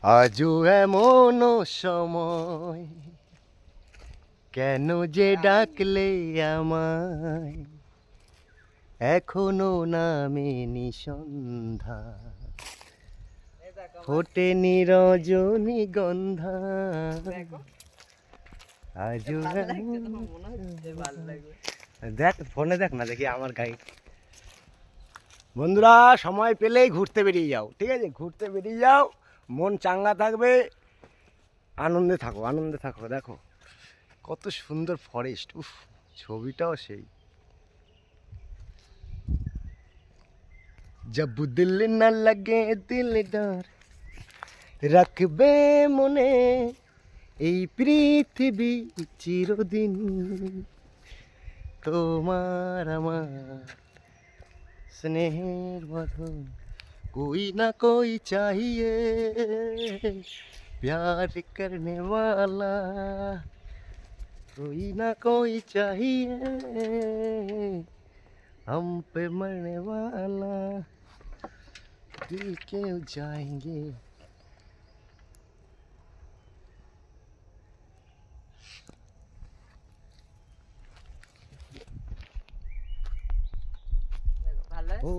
আজও এমন সময় কেন যে ডাকলে আমায়, এখনো নামেনি সন্ধ্যা, ফোটেনি রজনীগন্ধা। আজও দেখ ফোনে দেখ না, দেখি আমার গাইড। বন্ধুরা সময় পেলেই ঘুরতে বেরিয়ে যাও, ঠিক আছে? ঘুরতে বেরিয়ে যাও, মন চাঙ্গা থাকবে, আনন্দে থাকো, আনন্দে থাকো। দেখো কত সুন্দর ফরেস্ট, উফ, ছবিটাও সেই। জব দিল না লাগে দিল ডার, রাখবে মনে এই পৃথিবী চিরদিন, তোমার আমার স্নেহের বাঁধন कोई ना कोई चाहिए प्यार करने वाला, कोई ना कोई चाहिए हम पे मरने वाला, दिल क्यों जाएंगे। ভালো ओ